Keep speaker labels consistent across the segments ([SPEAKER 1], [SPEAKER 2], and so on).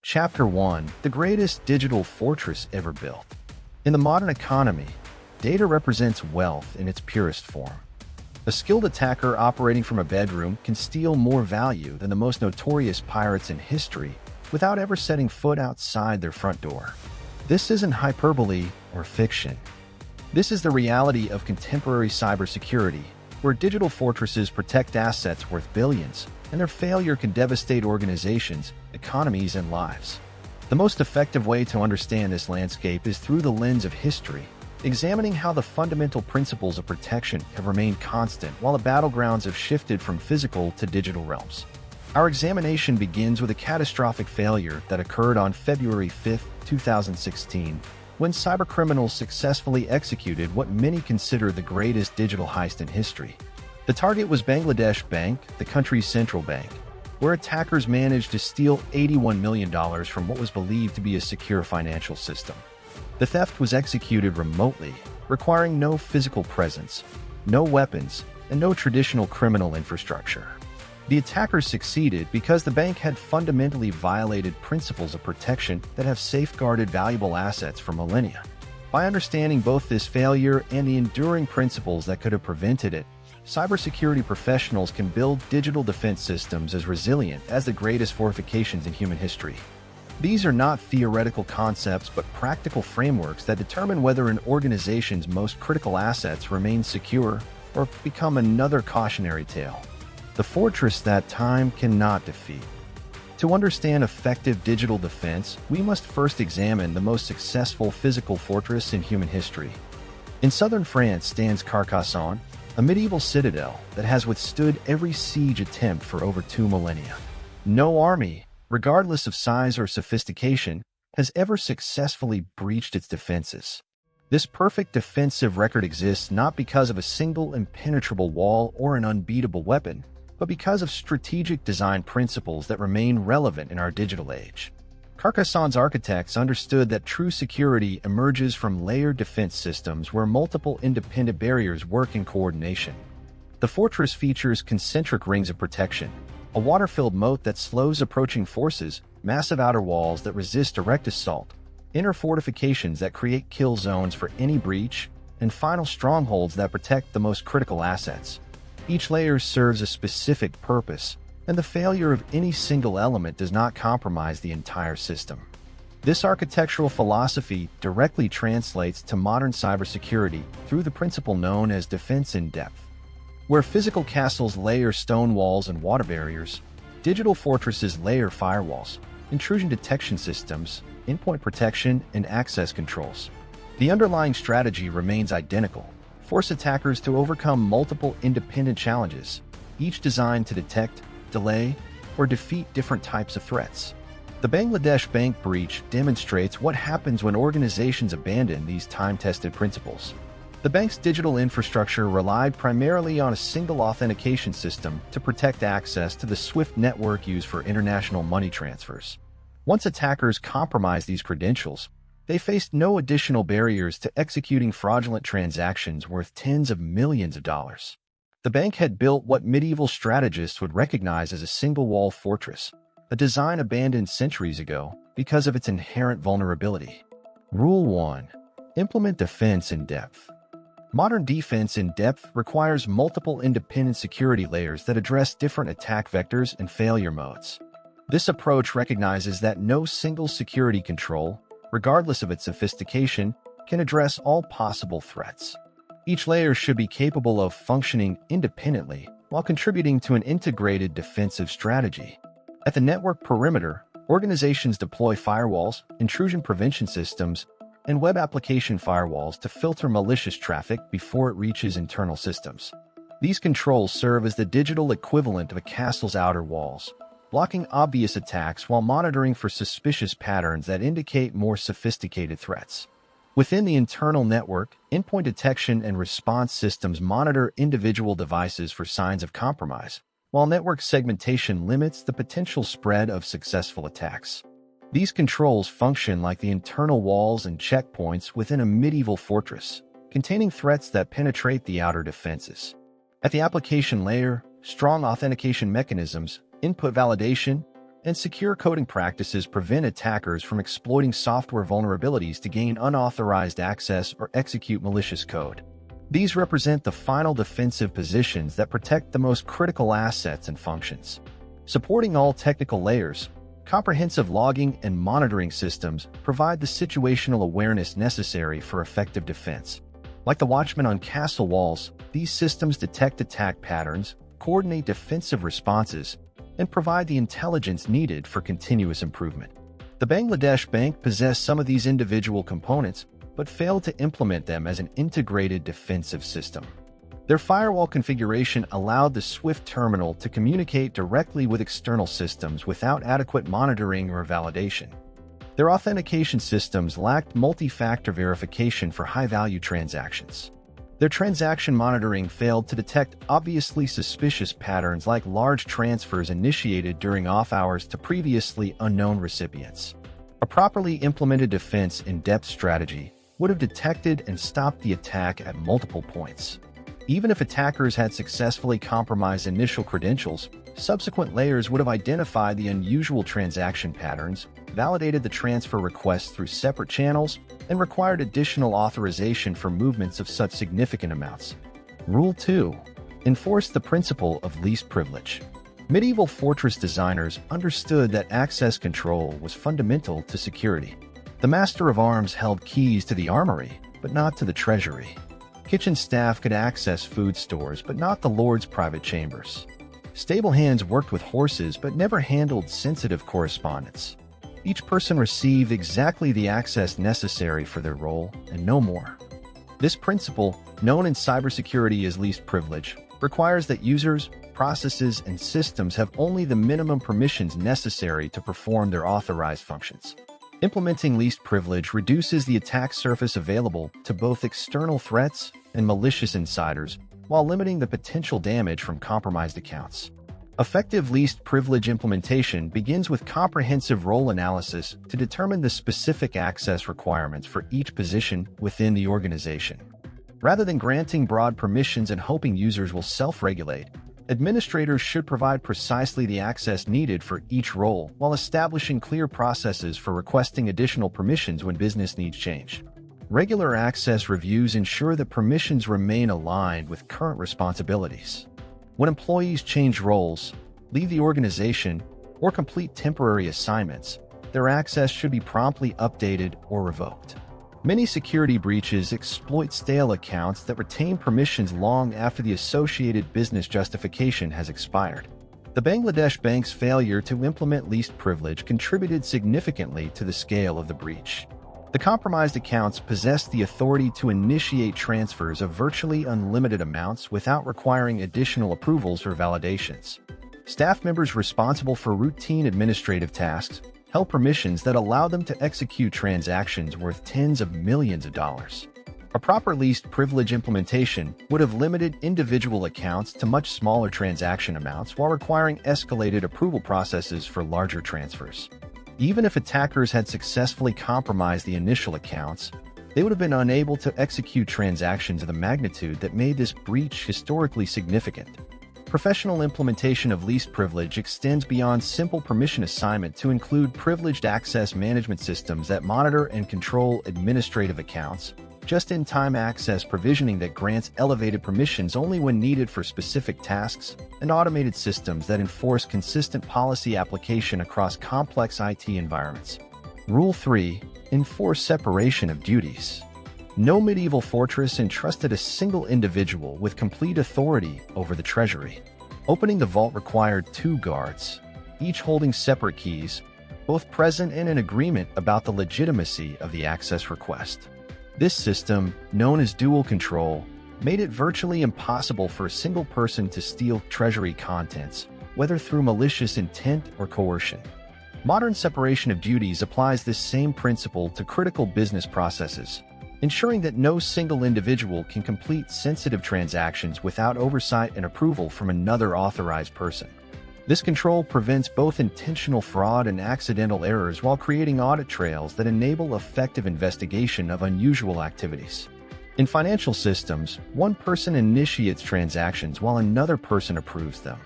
[SPEAKER 1] Chapter 1: The Greatest Digital Fortress Ever Built. In the modern economy, data represents wealth in its purest form. A skilled attacker operating from a bedroom can steal more value than the most notorious pirates in history without ever setting foot outside their front door. This isn't hyperbole or fiction. This is the reality of contemporary cybersecurity, where digital fortresses protect assets worth billions, and their failure can devastate organizations, economies, and lives. The most effective way to understand this landscape is through the lens of history, examining how the fundamental principles of protection have remained constant while the battlegrounds have shifted from physical to digital realms. Our examination begins with a catastrophic failure that occurred on February 5, 2016, when cybercriminals successfully executed what many consider the greatest digital heist in history. The target was Bangladesh Bank, the country's central bank, where attackers managed to steal $81 million from what was believed to be a secure financial system. The theft was executed remotely, requiring no physical presence, no weapons, and no traditional criminal infrastructure. The attackers succeeded because the bank had fundamentally violated principles of protection that have safeguarded valuable assets for millennia. By understanding both this failure and the enduring principles that could have prevented it, cybersecurity professionals can build digital defense systems as resilient as the greatest fortifications in human history. These are not theoretical concepts but practical frameworks that determine whether an organization's most critical assets remain secure or become another cautionary tale. The fortress that time cannot defeat. To understand effective digital defense, we must first examine the most successful physical fortress in human history. In southern France stands Carcassonne, a medieval citadel that has withstood every siege attempt for over 2 millennia. No army, regardless of size or sophistication, has ever successfully breached its defenses. This perfect defensive record exists not because of a single impenetrable wall or an unbeatable weapon, but because of strategic design principles that remain relevant in our digital age. Carcassonne's architects understood that true security emerges from layered defense systems where multiple independent barriers work in coordination. The fortress features concentric rings of protection, a water-filled moat that slows approaching forces, massive outer walls that resist direct assault, inner fortifications that create kill zones for any breach, and final strongholds that protect the most critical assets. Each layer serves a specific purpose, and the failure of any single element does not compromise the entire system. This architectural philosophy directly translates to modern cybersecurity through the principle known as defense in depth. Where physical castles layer stone walls and water barriers, digital fortresses layer firewalls, intrusion detection systems, endpoint protection, and access controls. The underlying strategy remains identical: force attackers to overcome multiple independent challenges, each designed to detect, delay, or defeat different types of threats. The Bangladesh Bank breach demonstrates what happens when organizations abandon these time-tested principles. The bank's digital infrastructure relied primarily on a single authentication system to protect access to the SWIFT network used for international money transfers. Once attackers compromised these credentials, they faced no additional barriers to executing fraudulent transactions worth tens of millions of dollars. The bank had built what medieval strategists would recognize as a single-wall fortress, a design abandoned centuries ago because of its inherent vulnerability. Rule 1. Implement defense in depth. Modern defense in depth requires multiple independent security layers that address different attack vectors and failure modes. This approach recognizes that no single security control, regardless of its sophistication, can address all possible threats. Each layer should be capable of functioning independently while contributing to an integrated defensive strategy. At the network perimeter, organizations deploy firewalls, intrusion prevention systems, and web application firewalls to filter malicious traffic before it reaches internal systems. These controls serve as the digital equivalent of a castle's outer walls, blocking obvious attacks while monitoring for suspicious patterns that indicate more sophisticated threats. Within the internal network, endpoint detection and response systems monitor individual devices for signs of compromise, while network segmentation limits the potential spread of successful attacks. These controls function like the internal walls and checkpoints within a medieval fortress, containing threats that penetrate the outer defenses. At the application layer, strong authentication mechanisms, input validation, and secure coding practices prevent attackers from exploiting software vulnerabilities to gain unauthorized access or execute malicious code. These represent the final defensive positions that protect the most critical assets and functions. Supporting all technical layers, comprehensive logging and monitoring systems provide the situational awareness necessary for effective defense. Like the watchman on castle walls, these systems detect attack patterns, coordinate defensive responses, and provide the intelligence needed for continuous improvement. The Bangladesh Bank possessed some of these individual components, but failed to implement them as an integrated defensive system. Their firewall configuration allowed the SWIFT terminal to communicate directly with external systems without adequate monitoring or validation. Their authentication systems lacked multi-factor verification for high-value transactions. Their transaction monitoring failed to detect obviously suspicious patterns like large transfers initiated during off-hours to previously unknown recipients. A properly implemented defense in-depth strategy would have detected and stopped the attack at multiple points. Even if attackers had successfully compromised initial credentials, subsequent layers would have identified the unusual transaction patterns, validated the transfer requests through separate channels, and required additional authorization for movements of such significant amounts. Rule 2. Enforce the principle of least privilege. Medieval fortress designers understood that access control was fundamental to security. The master of arms held keys to the armory, but not to the treasury. Kitchen staff could access food stores, but not the lord's private chambers. Stable hands worked with horses, but never handled sensitive correspondence. Each person received exactly the access necessary for their role, and no more. This principle, known in cybersecurity as least privilege, requires that users, processes, and systems have only the minimum permissions necessary to perform their authorized functions. Implementing least privilege reduces the attack surface available to both external threats and malicious insiders, while limiting the potential damage from compromised accounts. Effective least privilege implementation begins with comprehensive role analysis to determine the specific access requirements for each position within the organization. Rather than granting broad permissions and hoping users will self-regulate, administrators should provide precisely the access needed for each role while establishing clear processes for requesting additional permissions when business needs change. Regular access reviews ensure that permissions remain aligned with current responsibilities. When employees change roles, leave the organization, or complete temporary assignments, their access should be promptly updated or revoked. Many security breaches exploit stale accounts that retain permissions long after the associated business justification has expired. The Bangladesh Bank's failure to implement least privilege contributed significantly to the scale of the breach. The compromised accounts possessed the authority to initiate transfers of virtually unlimited amounts without requiring additional approvals or validations. Staff members responsible for routine administrative tasks held permissions that allowed them to execute transactions worth tens of millions of dollars. A proper least privilege implementation would have limited individual accounts to much smaller transaction amounts while requiring escalated approval processes for larger transfers. Even if attackers had successfully compromised the initial accounts, they would have been unable to execute transactions of the magnitude that made this breach historically significant. Professional implementation of least privilege extends beyond simple permission assignment to include privileged access management systems that monitor and control administrative accounts, just-in-time access provisioning that grants elevated permissions only when needed for specific tasks, and automated systems that enforce consistent policy application across complex IT environments. Rule 3. Enforce separation of duties. No medieval fortress entrusted a single individual with complete authority over the treasury. Opening the vault required 2 guards, each holding separate keys, both present and in agreement about the legitimacy of the access request. This system, known as dual control, made it virtually impossible for a single person to steal treasury contents, whether through malicious intent or coercion. Modern separation of duties applies this same principle to critical business processes, ensuring that no single individual can complete sensitive transactions without oversight and approval from another authorized person. This control prevents both intentional fraud and accidental errors while creating audit trails that enable effective investigation of unusual activities. In financial systems, one person initiates transactions while another person approves them.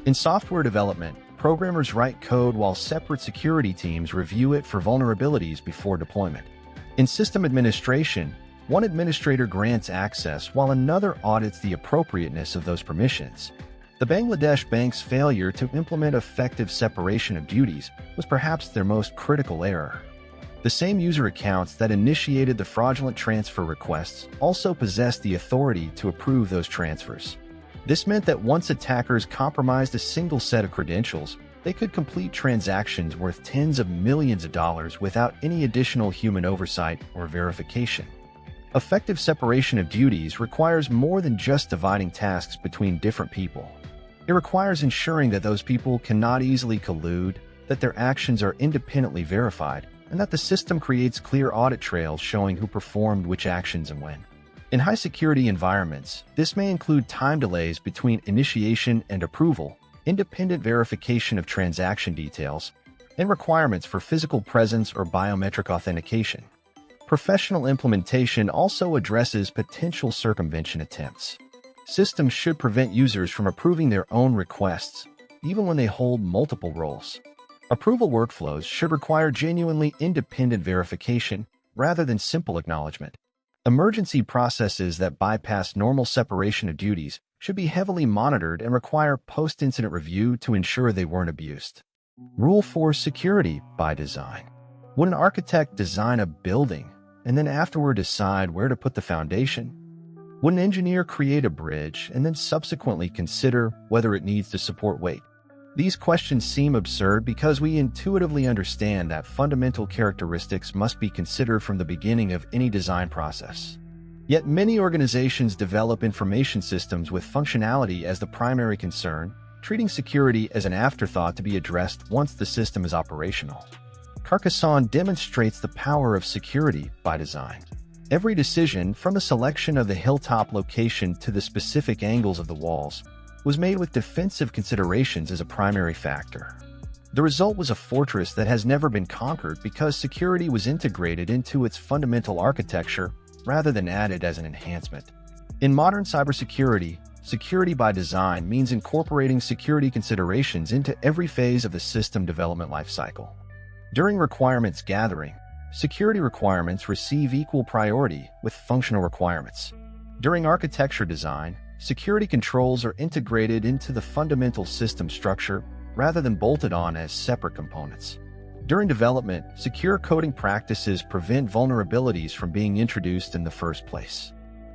[SPEAKER 1] In software development, programmers write code while separate security teams review it for vulnerabilities before deployment. In system administration, one administrator grants access while another audits the appropriateness of those permissions. The Bangladesh bank's failure to implement effective separation of duties was perhaps their most critical error. The same user accounts that initiated the fraudulent transfer requests also possessed the authority to approve those transfers. This meant that once attackers compromised a single set of credentials, they could complete transactions worth tens of millions of dollars without any additional human oversight or verification. Effective separation of duties requires more than just dividing tasks between different people. It requires ensuring that those people cannot easily collude, that their actions are independently verified, and that the system creates clear audit trails showing who performed which actions and when. In high-security environments, this may include time delays between initiation and approval, independent verification of transaction details, and requirements for physical presence or biometric authentication. Professional implementation also addresses potential circumvention attempts. Systems should prevent users from approving their own requests, even when they hold multiple roles. Approval workflows should require genuinely independent verification rather than simple acknowledgement. Emergency processes that bypass normal separation of duties should be heavily monitored and require post-incident review to ensure they weren't abused. Rule 4. Security by design. Would an architect design a building and then afterward decide where to put the foundation? Would an engineer create a bridge and then subsequently consider whether it needs to support weight? These questions seem absurd because we intuitively understand that fundamental characteristics must be considered from the beginning of any design process. Yet many organizations develop information systems with functionality as the primary concern, treating security as an afterthought to be addressed once the system is operational. Carcassonne demonstrates the power of security by design. Every decision, from the selection of the hilltop location to the specific angles of the walls, was made with defensive considerations as a primary factor. The result was a fortress that has never been conquered because security was integrated into its fundamental architecture rather than added as an enhancement. In modern cybersecurity, security by design means incorporating security considerations into every phase of the system development lifecycle. During requirements gathering, security requirements receive equal priority with functional requirements. During architecture design, security controls are integrated into the fundamental system structure rather than bolted on as separate components. During development, secure coding practices prevent vulnerabilities from being introduced in the first place.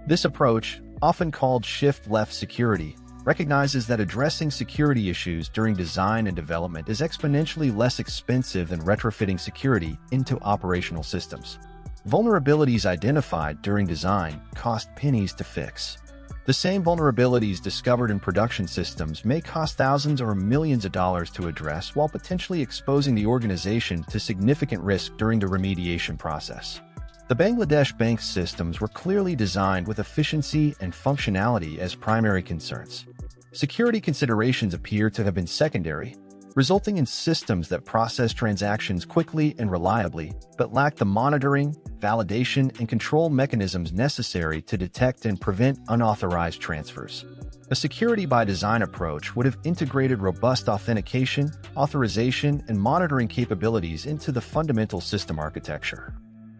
[SPEAKER 1] This approach, often called shift-left security, recognizes that addressing security issues during design and development is exponentially less expensive than retrofitting security into operational systems. Vulnerabilities identified during design cost pennies to fix. The same vulnerabilities discovered in production systems may cost thousands or millions of dollars to address while potentially exposing the organization to significant risk during the remediation process. The Bangladesh bank's systems were clearly designed with efficiency and functionality as primary concerns. Security considerations appear to have been secondary, resulting in systems that process transactions quickly and reliably, but lack the monitoring, validation, and control mechanisms necessary to detect and prevent unauthorized transfers. A security by design approach would have integrated robust authentication, authorization, and monitoring capabilities into the fundamental system architecture.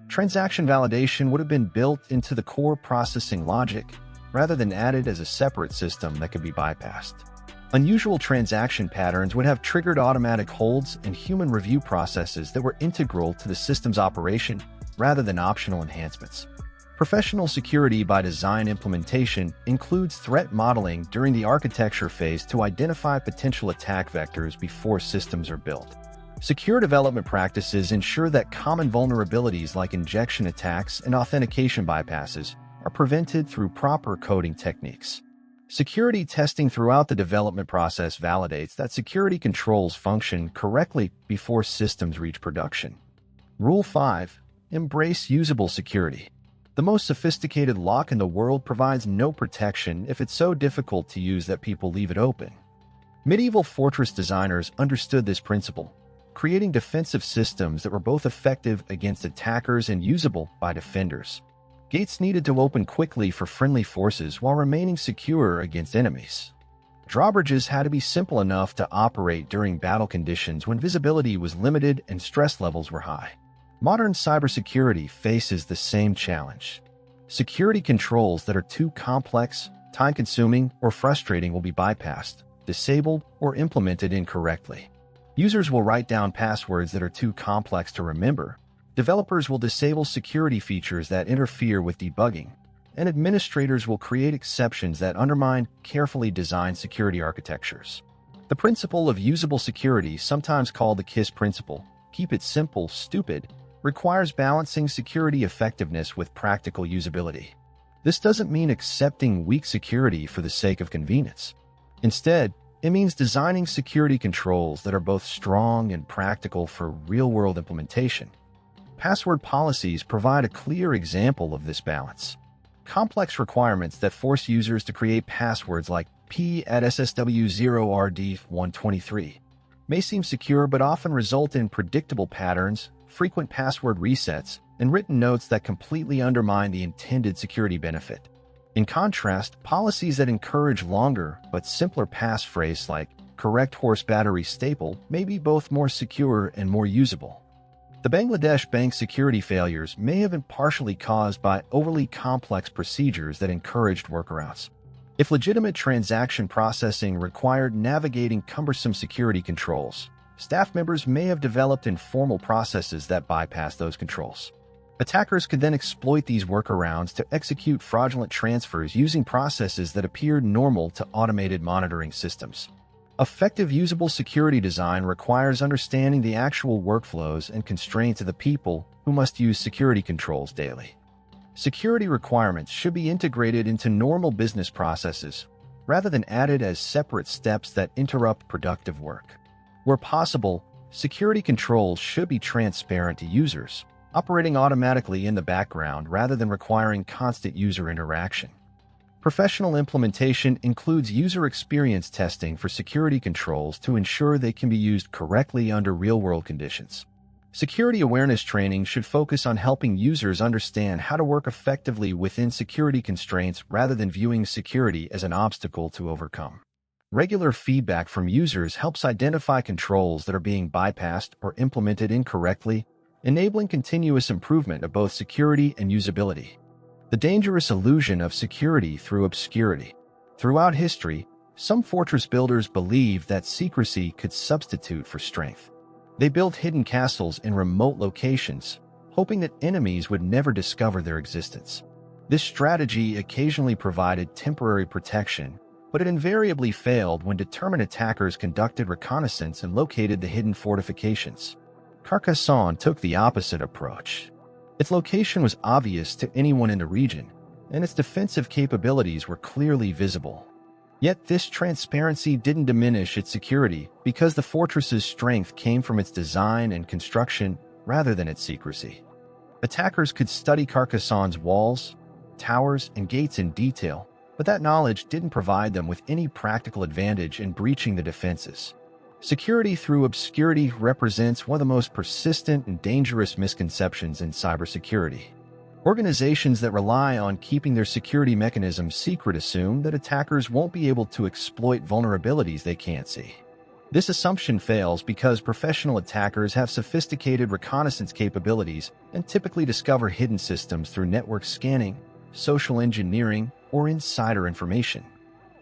[SPEAKER 1] Transaction validation would have been built into the core processing logic, rather than added as a separate system that could be bypassed. Unusual transaction patterns would have triggered automatic holds and human review processes that were integral to the system's operation, rather than optional enhancements. Professional security by design implementation includes threat modeling during the architecture phase to identify potential attack vectors before systems are built. Secure development practices ensure that common vulnerabilities like injection attacks and authentication bypasses are prevented through proper coding techniques. Security testing throughout the development process validates that security controls function correctly before systems reach production. Rule 5. Embrace usable security. The most sophisticated lock in the world provides no protection if it's so difficult to use that people leave it open. Medieval fortress designers understood this principle, creating defensive systems that were both effective against attackers and usable by defenders. Gates needed to open quickly for friendly forces while remaining secure against enemies. Drawbridges had to be simple enough to operate during battle conditions when visibility was limited and stress levels were high. Modern cybersecurity faces the same challenge. Security controls that are too complex, time-consuming, or frustrating will be bypassed, disabled, or implemented incorrectly. Users will write down passwords that are too complex to remember. Developers will disable security features that interfere with debugging, and administrators will create exceptions that undermine carefully designed security architectures. The principle of usable security, sometimes called the KISS principle, keep it simple, stupid, requires balancing security effectiveness with practical usability. This doesn't mean accepting weak security for the sake of convenience. Instead, it means designing security controls that are both strong and practical for real-world implementation. Password policies provide a clear example of this balance. Complex requirements that force users to create passwords like p@ssw0rd123 may seem secure but often result in predictable patterns, frequent password resets, and written notes that completely undermine the intended security benefit. In contrast, policies that encourage longer but simpler passphrase like correct horse battery staple may be both more secure and more usable. The Bangladesh bank security failures may have been partially caused by overly complex procedures that encouraged workarounds. If legitimate transaction processing required navigating cumbersome security controls, staff members may have developed informal processes that bypass those controls. Attackers could then exploit these workarounds to execute fraudulent transfers using processes that appeared normal to automated monitoring systems. Effective usable security design requires understanding the actual workflows and constraints of the people who must use security controls daily. Security requirements should be integrated into normal business processes, rather than added as separate steps that interrupt productive work. Where possible, security controls should be transparent to users, operating automatically in the background rather than requiring constant user interaction. Professional implementation includes user experience testing for security controls to ensure they can be used correctly under real-world conditions. Security awareness training should focus on helping users understand how to work effectively within security constraints rather than viewing security as an obstacle to overcome. Regular feedback from users helps identify controls that are being bypassed or implemented incorrectly, enabling continuous improvement of both security and usability. The dangerous illusion of security through obscurity. Throughout history, some fortress builders believed that secrecy could substitute for strength. They built hidden castles in remote locations, hoping that enemies would never discover their existence. This strategy occasionally provided temporary protection, but it invariably failed when determined attackers conducted reconnaissance and located the hidden fortifications. Carcassonne took the opposite approach. Its location was obvious to anyone in the region, and its defensive capabilities were clearly visible. Yet this transparency didn't diminish its security because the fortress's strength came from its design and construction rather than its secrecy. Attackers could study Carcassonne's walls, towers, and gates in detail, but that knowledge didn't provide them with any practical advantage in breaching the defenses. Security through obscurity represents one of the most persistent and dangerous misconceptions in cybersecurity. Organizations that rely on keeping their security mechanisms secret assume that attackers won't be able to exploit vulnerabilities they can't see. This assumption fails because professional attackers have sophisticated reconnaissance capabilities and typically discover hidden systems through network scanning, social engineering, or insider information.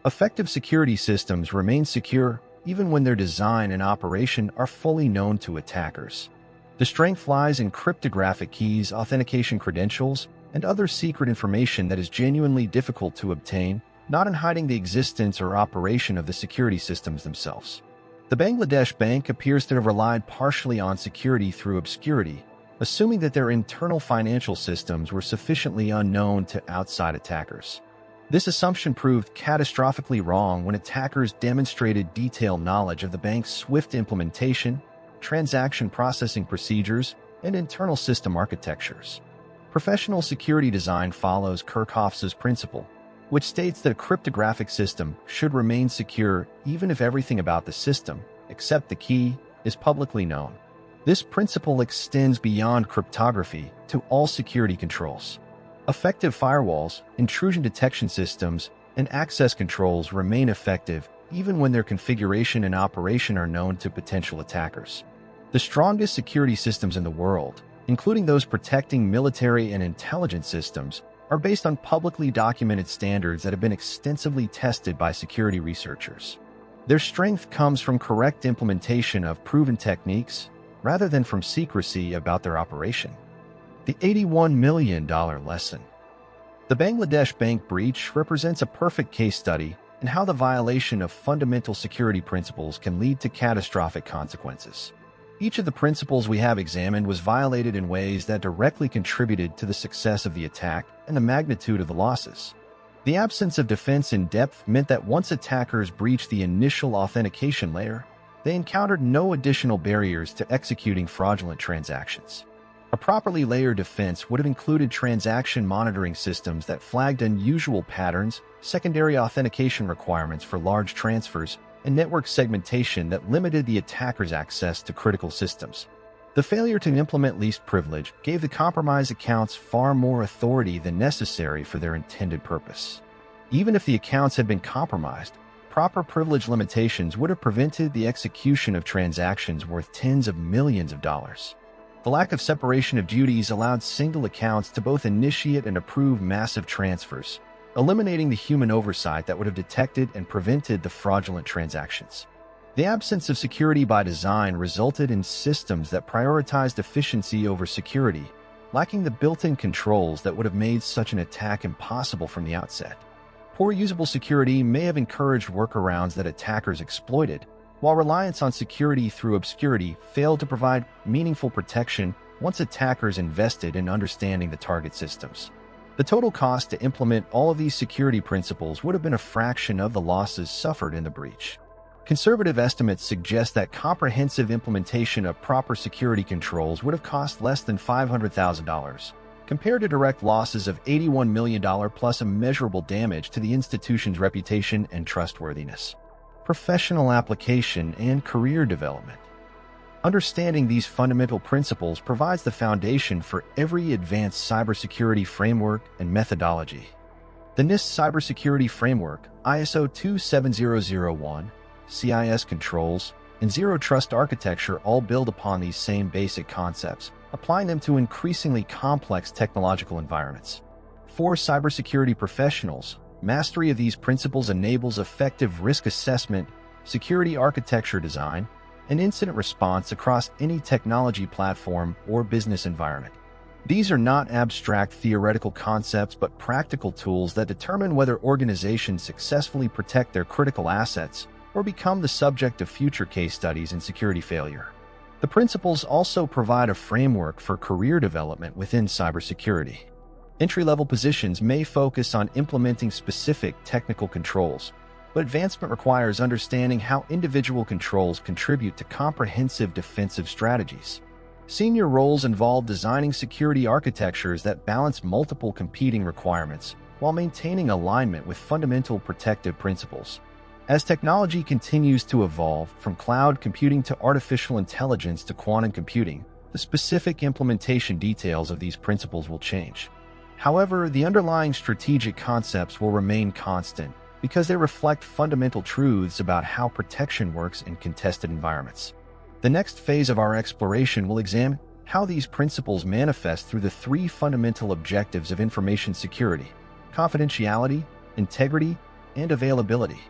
[SPEAKER 1] Effective security systems remain secure even when their design and operation are fully known to attackers. The strength lies in cryptographic keys, authentication credentials, and other secret information that is genuinely difficult to obtain, not in hiding the existence or operation of the security systems themselves. The Bangladesh bank appears to have relied partially on security through obscurity, assuming that their internal financial systems were sufficiently unknown to outside attackers. This assumption proved catastrophically wrong when attackers demonstrated detailed knowledge of the bank's swift implementation, transaction processing procedures, and internal system architectures. Professional security design follows Kerckhoffs's principle, which states that a cryptographic system should remain secure even if everything about the system, except the key, is publicly known. This principle extends beyond cryptography to all security controls. Effective firewalls, intrusion detection systems, and access controls remain effective even when their configuration and operation are known to potential attackers. The strongest security systems in the world, including those protecting military and intelligence systems, are based on publicly documented standards that have been extensively tested by security researchers. Their strength comes from correct implementation of proven techniques rather than from secrecy about their operation. The $81 million lesson. The Bangladesh bank breach represents a perfect case study in how the violation of fundamental security principles can lead to catastrophic consequences. Each of the principles we have examined was violated in ways that directly contributed to the success of the attack and the magnitude of the losses. The absence of defense in depth meant that once attackers breached the initial authentication layer, they encountered no additional barriers to executing fraudulent transactions. A properly layered defense would have included transaction monitoring systems that flagged unusual patterns, secondary authentication requirements for large transfers, and network segmentation that limited the attacker's access to critical systems. The failure to implement least privilege gave the compromised accounts far more authority than necessary for their intended purpose. Even if the accounts had been compromised, proper privilege limitations would have prevented the execution of transactions worth tens of millions of dollars. The lack of separation of duties allowed single accounts to both initiate and approve massive transfers, eliminating the human oversight that would have detected and prevented the fraudulent transactions. The absence of security by design resulted in systems that prioritized efficiency over security, lacking the built-in controls that would have made such an attack impossible from the outset. Poor usable security may have encouraged workarounds that attackers exploited, while reliance on security through obscurity failed to provide meaningful protection once attackers invested in understanding the target systems. The total cost to implement all of these security principles would have been a fraction of the losses suffered in the breach. Conservative estimates suggest that comprehensive implementation of proper security controls would have cost less than $500,000, compared to direct losses of $81 million plus immeasurable damage to the institution's reputation and trustworthiness. Professional application and career development. Understanding these fundamental principles provides the foundation for every advanced cybersecurity framework and methodology. The NIST Cybersecurity Framework, ISO 27001, CIS controls, and Zero Trust architecture all build upon these same basic concepts, applying them to increasingly complex technological environments. For cybersecurity professionals, mastery of these principles enables effective risk assessment, security architecture design, and incident response across any technology platform or business environment. These are not abstract theoretical concepts but practical tools that determine whether organizations successfully protect their critical assets or become the subject of future case studies in security failure. The principles also provide a framework for career development within cybersecurity. Entry-level positions may focus on implementing specific technical controls, but advancement requires understanding how individual controls contribute to comprehensive defensive strategies. Senior roles involve designing security architectures that balance multiple competing requirements while maintaining alignment with fundamental protective principles. As technology continues to evolve from cloud computing to artificial intelligence to quantum computing, the specific implementation details of these principles will change. However, the underlying strategic concepts will remain constant because they reflect fundamental truths about how protection works in contested environments. The next phase of our exploration will examine how these principles manifest through the three fundamental objectives of information security: confidentiality, integrity, and availability.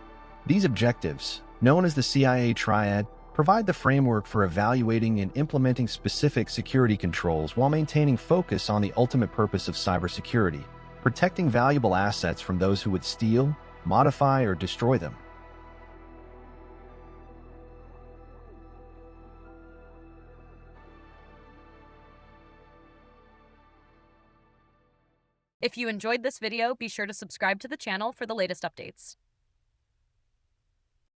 [SPEAKER 1] These objectives, known as the CIA Triad, provide the framework for evaluating and implementing specific security controls while maintaining focus on the ultimate purpose of cybersecurity: protecting valuable assets from those who would steal, modify, or destroy them.
[SPEAKER 2] If you enjoyed this video, be sure to subscribe to the channel for the latest updates.